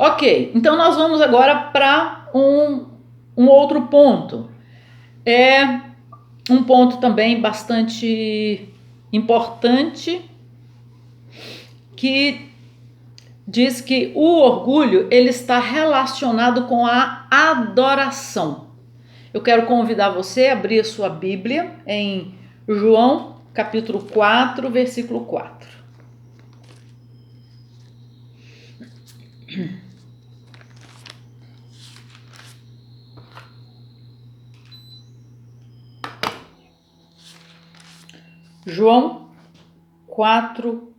Ok, então nós vamos agora para um outro ponto. É um ponto também bastante importante, que diz que o orgulho ele está relacionado com a adoração. Eu quero convidar você a abrir a sua Bíblia em João, capítulo 4, versículo 4. João 4,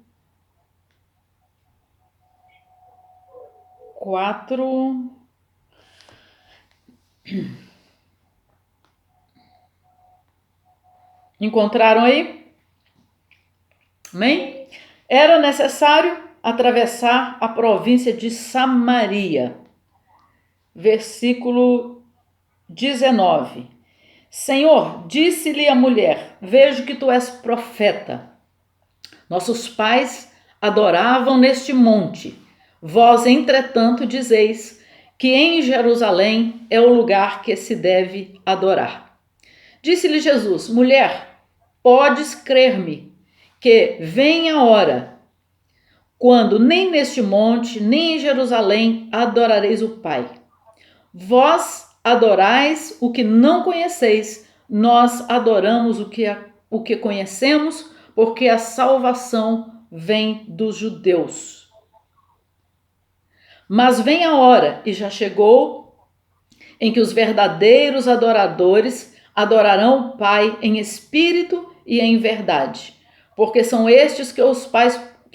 4. Encontraram aí? Amém? Era necessário atravessar a província de Samaria. Versículo 19. Senhor, disse-lhe a mulher, vejo que tu és profeta. Nossos pais adoravam neste monte. Vós, entretanto, dizeis que em Jerusalém é o lugar que se deve adorar. Disse-lhe Jesus, mulher, podes crer-me, que vem a hora, quando nem neste monte, nem em Jerusalém adorareis o Pai. Vós adorais o que não conheceis, nós adoramos o que conhecemos, porque a salvação vem dos judeus. Mas vem a hora, e já chegou, em que os verdadeiros adoradores adorarão o Pai em espírito e em verdade, porque são estes que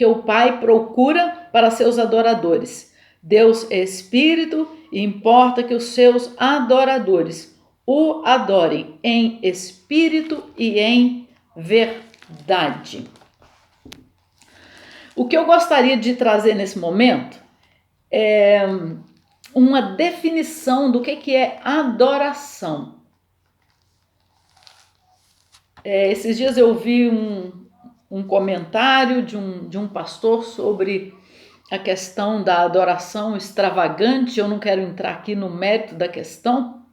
o Pai procura para seus adoradores. Deus é espírito e importa que os seus adoradores o adorem em espírito e em verdade. O que eu gostaria de trazer nesse momento é uma definição do que é adoração. Esses dias eu vi um comentário de um pastor sobre a questão da adoração extravagante. Eu não quero entrar aqui no mérito da questão,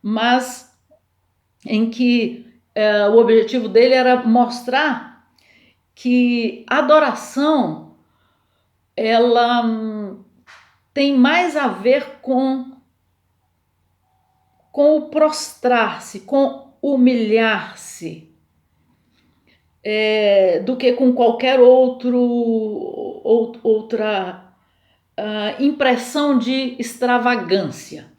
mas em que o objetivo dele era mostrar que a adoração ela tem mais a ver com o prostrar-se, com humilhar-se, do que com qualquer outra impressão de extravagância,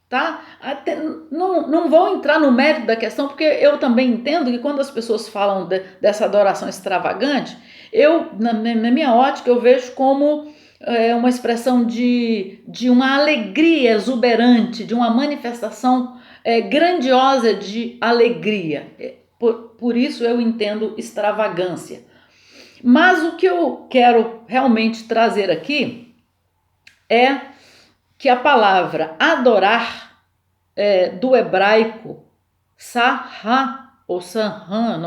tá? Até, não vou entrar no mérito da questão, porque eu também entendo que quando as pessoas falam dessa adoração extravagante, na minha ótica, eu vejo como uma expressão de uma alegria exuberante, de uma manifestação grandiosa de alegria. Por isso eu entendo extravagância. Mas o que eu quero realmente trazer aqui é que a palavra adorar do hebraico sahá ou sanhã,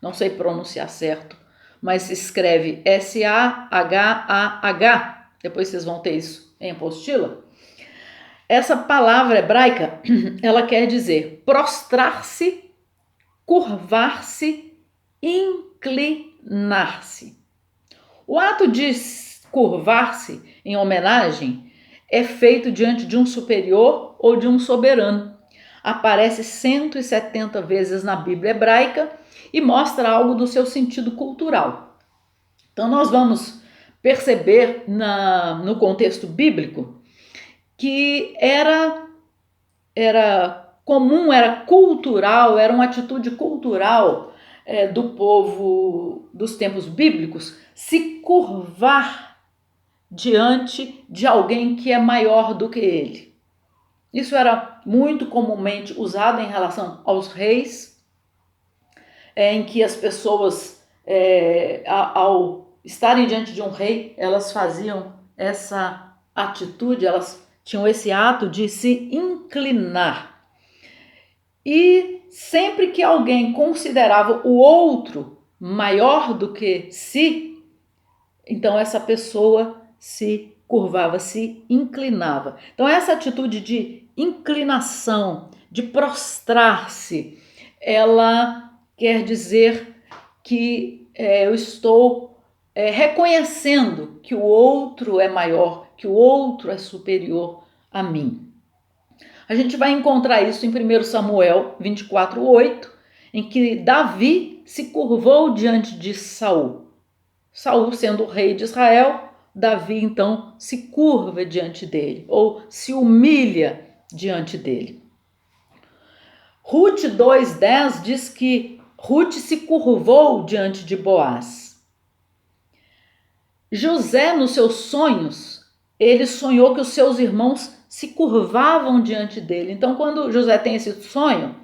não sei pronunciar certo, mas se escreve S-A-H-A-H, depois vocês vão ter isso em apostila. Essa palavra hebraica, ela quer dizer prostrar-se, curvar-se, inclinar-se. O ato de curvar-se em homenagem é feito diante de um superior ou de um soberano. Aparece 170 vezes na Bíblia hebraica e mostra algo do seu sentido cultural. Então nós vamos perceber no contexto bíblico que era comum, era cultural, era uma atitude cultural do povo dos tempos bíblicos se curvar diante de alguém que é maior do que ele. Isso era muito comumente usado em relação aos reis, em que as pessoas, ao estarem diante de um rei, elas faziam essa atitude, elas tinham esse ato de se inclinar. E sempre que alguém considerava o outro maior do que si, então essa pessoa se curvava, se inclinava. Então essa atitude de inclinação, de prostrar-se, ela quer dizer que eu estou reconhecendo que o outro é maior, que o outro é superior a mim. A gente vai encontrar isso em 1 Samuel 24:8, em que Davi se curvou diante de Saul. Saul sendo o rei de Israel, Davi então se curva diante dele, ou se humilha diante dele. Ruth 2:10 diz que Ruth se curvou diante de Boaz. José, nos seus sonhos, ele sonhou que os seus irmãos se curvavam diante dele. Então, quando José tem esse sonho,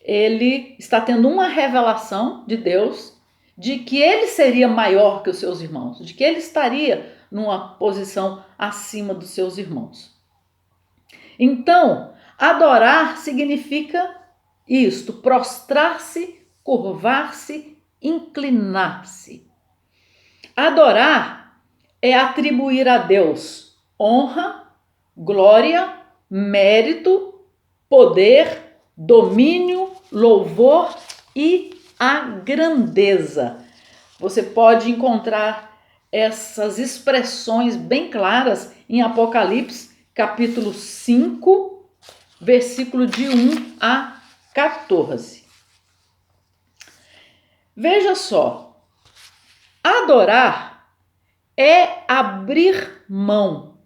ele está tendo uma revelação de Deus de que ele seria maior que os seus irmãos, de que ele estaria numa posição acima dos seus irmãos. Então, adorar significa isto: prostrar-se, curvar-se, inclinar-se. Adorar é atribuir a Deus honra, glória, mérito, poder, domínio, louvor e a grandeza. Você pode encontrar essas expressões bem claras em Apocalipse, capítulo 5, versículo de 1 a 14. Veja só, adorar é abrir mão,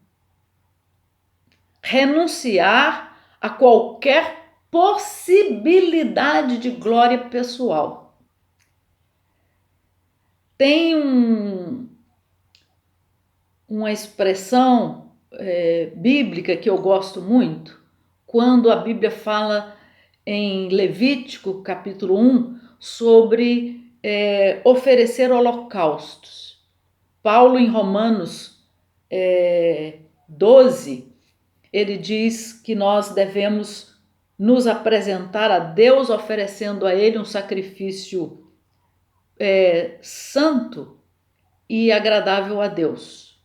renunciar a qualquer possibilidade de glória pessoal. Tem uma expressão bíblica que eu gosto muito, quando a Bíblia fala em Levítico, capítulo 1, sobre oferecer holocaustos. Paulo, em Romanos 12, ele diz que nós devemos nos apresentar a Deus oferecendo a Ele um sacrifício santo e agradável a Deus.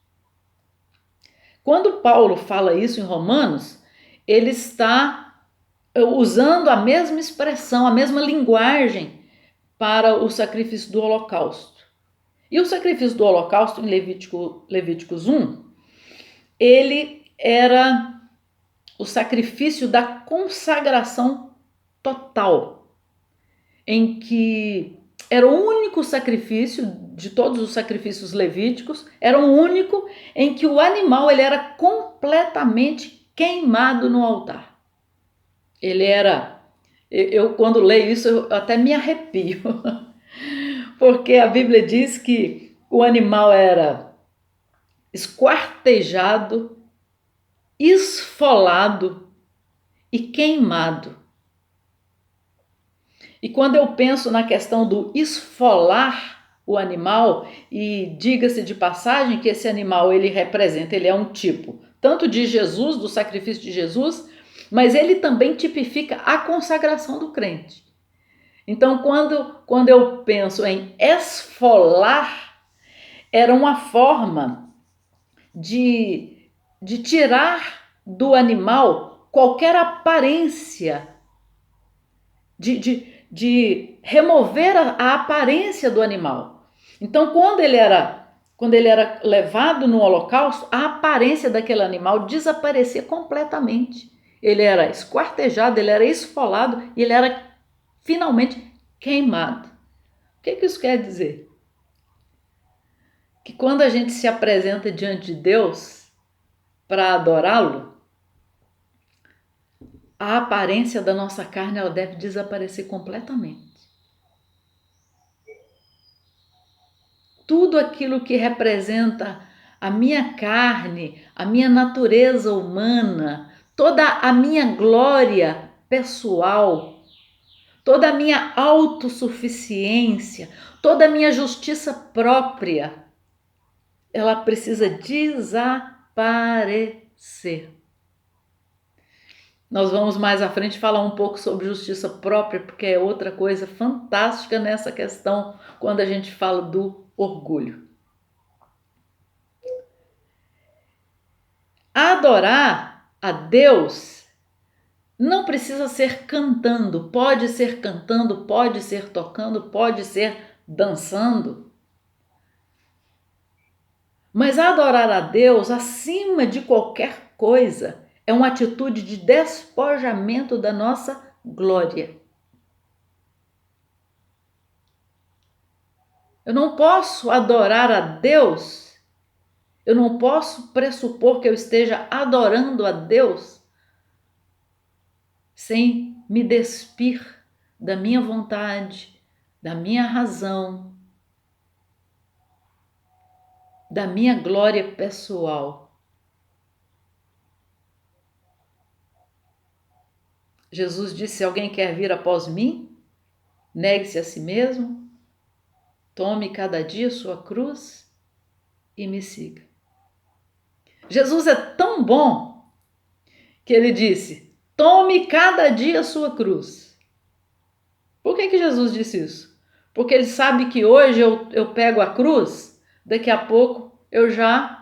Quando Paulo fala isso em Romanos, ele está usando a mesma expressão, a mesma linguagem para o sacrifício do holocausto. E o sacrifício do holocausto, em Levíticos 1, ele era o sacrifício da consagração total, em que era o único sacrifício de todos os sacrifícios levíticos, era o único em que o animal ele era completamente queimado no altar. Ele era, eu quando leio isso eu até me arrepio, porque a Bíblia diz que o animal era esquartejado, esfolado e queimado. E quando eu penso na questão do esfolar o animal, e diga-se de passagem que esse animal ele representa, ele é um tipo tanto de Jesus, do sacrifício de Jesus, mas ele também tipifica a consagração do crente. Então, quando eu penso em esfolar, era uma forma de tirar do animal qualquer aparência, de remover a aparência do animal. Então, quando ele era levado no holocausto, a aparência daquele animal desaparecia completamente. Ele era esquartejado, ele era esfolado e ele era finalmente queimado. O que isso quer dizer? Que quando a gente se apresenta diante de Deus para adorá-lo, a aparência da nossa carne ela deve desaparecer completamente. Tudo aquilo que representa a minha carne, a minha natureza humana, toda a minha glória pessoal, toda a minha autossuficiência, toda a minha justiça própria, ela precisa desaparecer. Nós vamos mais à frente falar um pouco sobre justiça própria, porque é outra coisa fantástica nessa questão quando a gente fala do orgulho. adorar a Deus não precisa ser cantando, pode ser cantando, pode ser tocando, pode ser dançando. Mas adorar a Deus, acima de qualquer coisa, é uma atitude de despojamento da nossa glória. Eu não posso adorar a Deus, eu não posso pressupor que eu esteja adorando a Deus sem me despir da minha vontade, da minha razão, da minha glória pessoal. Jesus disse: se alguém quer vir após mim, negue-se a si mesmo, tome cada dia sua cruz e me siga. Jesus é tão bom que ele disse: tome cada dia sua cruz. Por que Jesus disse isso? Porque ele sabe que hoje eu pego a cruz, daqui a pouco eu já